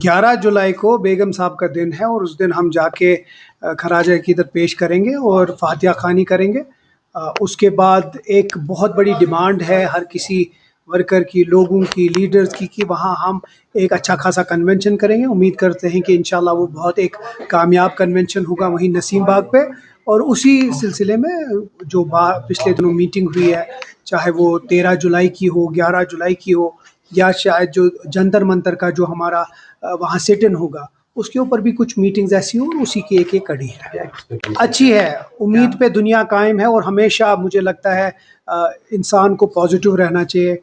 11 जुलाई को बेगम साहब का दिन है और उस दिन हम जाके खराज अकीदत पेश करेंगे और फातिहा ख़्वानी करेंगे। उसके बाद एक बहुत बड़ी डिमांड है हर किसी वर्कर की, लोगों की, लीडर्स की कि वहाँ हम एक अच्छा खासा कन्वेंशन करेंगे। उम्मीद करते हैं कि इंशाल्लाह वो बहुत एक कामयाब कन्वेंशन होगा वहीं नसीम बाग पे। और उसी सिलसिले में जो पिछले दिनों मीटिंग हुई है, चाहे वो 13 जुलाई की हो, 11 जुलाई की हो, या शायद जो जंतर मंतर का जो हमारा वहाँ सिट इन होगा, उसके ऊपर भी कुछ मीटिंग्स ऐसी हो, उसी की एक कड़ी है। अच्छी है, उम्मीद पे दुनिया कायम है और हमेशा मुझे लगता है इंसान को पॉजिटिव रहना चाहिए।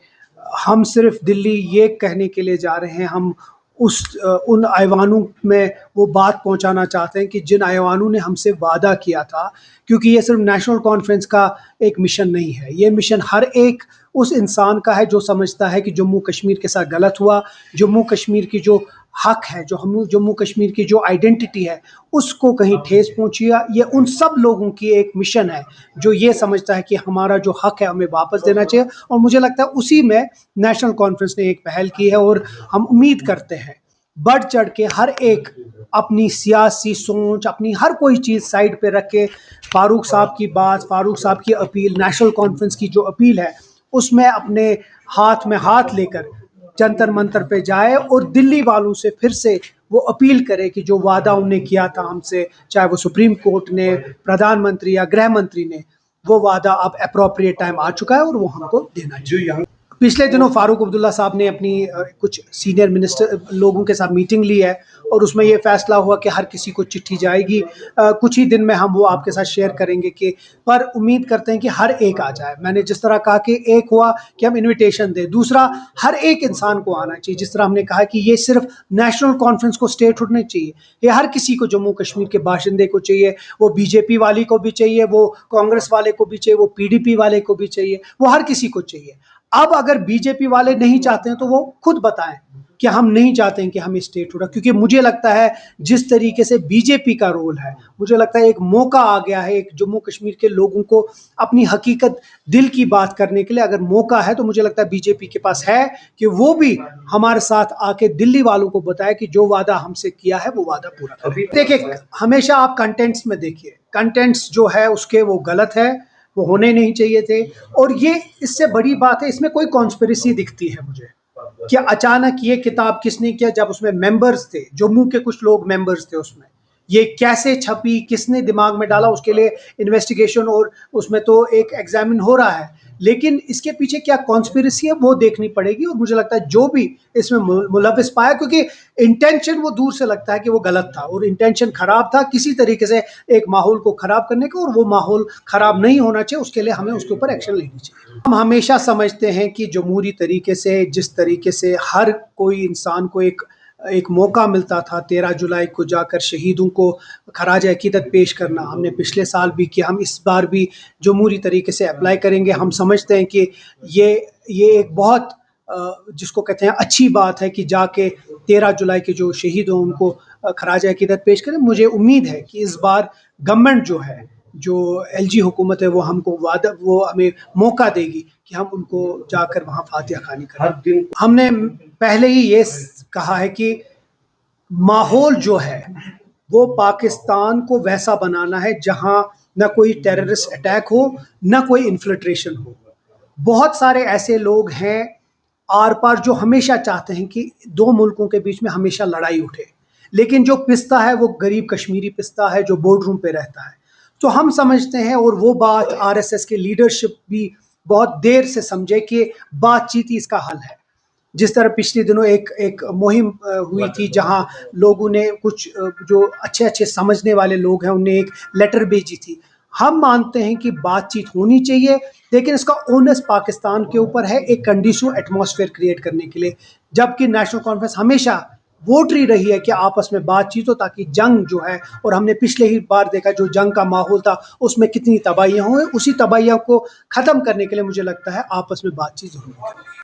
हम सिर्फ दिल्ली ये कहने के लिए जा रहे हैं, हम उन ऐवानों में वो बात पहुंचाना चाहते हैं कि जिन ऐवानों ने हमसे वादा किया था, क्योंकि ये सिर्फ नेशनल कॉन्फ्रेंस का एक मिशन नहीं है, ये मिशन हर एक उस इंसान का है जो समझता है कि जम्मू कश्मीर के साथ गलत हुआ, जम्मू कश्मीर की जो हक है, जो हम जम्मू कश्मीर की जो आइडेंटिटी है, उसको कहीं ठेस पहुंची। ये उन सब लोगों की एक मिशन है जो ये समझता है कि हमारा जो हक है हमें वापस देना चाहिए। और मुझे लगता है उसी में नेशनल कॉन्फ्रेंस ने एक पहल की है और हम उम्मीद करते हैं बढ़ चढ़ के हर एक अपनी सियासी सोच, अपनी हर कोई चीज़ साइड पे रख के फारूक साहब की बात, फारूक साहब की अपील, नेशनल कॉन्फ्रेंस की जो अपील है, उसमें अपने हाथ में हाथ लेकर जंतर मंतर पे जाए और दिल्ली वालों से फिर से वो अपील करे कि जो वादा उन्होंने किया था हमसे, चाहे वो सुप्रीम कोर्ट ने, प्रधानमंत्री या गृह मंत्री ने, वो वादा अब अप्रोप्रिएट टाइम आ चुका है और वो हमको देना चाहिए। पिछले दिनों फारूक अब्दुल्ला साहब ने अपनी कुछ सीनियर मिनिस्टर लोगों के साथ मीटिंग ली है और उसमें ये फैसला हुआ कि हर किसी को चिट्ठी जाएगी। कुछ ही दिन में हम वो आपके साथ शेयर करेंगे कि पर उम्मीद करते हैं कि हर एक आ जाए। मैंने जिस तरह कहा कि एक हुआ कि हम इनविटेशन दें, दूसरा हर एक इंसान को आना चाहिए। जिस तरह हमने कहा कि ये सिर्फ नेशनल कॉन्फ्रेंस को स्टेट होने चाहिए, ये हर किसी को, जम्मू कश्मीर के बाशिंदे को चाहिए, वो बीजेपी वाली को भी चाहिए, वो कांग्रेस वाले को भी चाहिए, वो पीडीपी वाले को भी चाहिए, वो हर किसी को चाहिए। अब अगर बीजेपी वाले नहीं चाहते हैं तो वो खुद बताएं कि हम नहीं चाहते हैं कि हम स्टेट हो रहा, क्योंकि मुझे लगता है जिस तरीके से बीजेपी का रोल है, मुझे लगता है एक मौका आ गया है एक जम्मू कश्मीर के लोगों को अपनी हकीकत दिल की बात करने के लिए। अगर मौका है तो मुझे लगता है बीजेपी के पास है कि वो भी हमारे साथ आके दिल्ली वालों को बताए कि जो वादा हमसे किया है वो वादा पूरा करें। देखिए, हमेशा आप कंटेंट्स में देखिए, कंटेंट्स जो है उसके वो गलत है, वो होने नहीं चाहिए थे। और ये इससे बड़ी बात है, इसमें कोई कॉन्स्पिरेसी दिखती है मुझे कि अचानक ये किताब किसने किया, जब उसमें मेंबर्स थे, जम्मू के कुछ लोग मेंबर्स थे उसमें, ये कैसे छपी, किसने दिमाग में डाला, उसके लिए इन्वेस्टिगेशन और उसमें तो एक एग्जामिन हो रहा है, लेकिन इसके पीछे क्या कॉन्स्पिरेसी है वो देखनी पड़ेगी। और मुझे लगता है जो भी इसमें मुलविस पाया, क्योंकि इंटेंशन वो दूर से लगता है कि वो गलत था और इंटेंशन खराब था किसी तरीके से एक माहौल को खराब करने का, और वो माहौल खराब नहीं होना चाहिए, उसके लिए हमें उसके ऊपर एक्शन लेनी चाहिए। हम हमेशा समझते हैं कि जमहूरी तरीके से, जिस तरीके से हर कोई इंसान को एक मौका मिलता था 13 जुलाई को जाकर शहीदों को खराज अकीदत पेश करना, हमने पिछले साल भी किया, हम इस बार भी जमहूरी तरीके से अप्लाई करेंगे। हम समझते हैं कि ये एक बहुत जिसको कहते हैं अच्छी बात है कि जाके 13 जुलाई के जो शहीद हों उनको खराज अकीदत पेश करें। मुझे उम्मीद है कि इस बार गवर्नमेंट जो है, जो एलजी हुकूमत है, वो हमें मौका देगी कि हम उनको जाकर वहाँ फातिहा ख़्वानी करें। हमने पहले ही ये कहा है कि माहौल जो है वो पाकिस्तान को वैसा बनाना है जहाँ न कोई टेररिस्ट अटैक हो, न कोई इन्फिल्ट्रेशन हो। बहुत सारे ऐसे लोग हैं आर पार जो हमेशा चाहते हैं कि दो मुल्कों के बीच में हमेशा लड़ाई उठे, लेकिन जो पिसता है वो गरीब कश्मीरी पिसता है जो बोर्ड रूम पे रहता है। तो हम समझते हैं, और वो बात आरएसएस के लीडरशिप भी बहुत देर से समझे कि बातचीत ही इसका हल है। जिस तरह पिछले दिनों एक मुहिम हुई थी जहां लोगों ने कुछ जो अच्छे समझने वाले लोग हैं उन्हें एक लेटर भेजी थी। हम मानते हैं कि बातचीत होनी चाहिए, लेकिन इसका ओनस पाकिस्तान के ऊपर है एक कंडीशनल एटमॉस्फेयर क्रिएट करने के लिए, जबकि नेशनल कॉन्फ्रेंस हमेशा वोट रही है कि आपस में बातचीत हो, ताकि जंग जो है, और हमने पिछले ही बार देखा जो जंग का माहौल था उसमें कितनी तबाहियां हुई, उसी तबाहियों को ख़त्म करने के लिए मुझे लगता है आपस में बातचीत जरूरी है।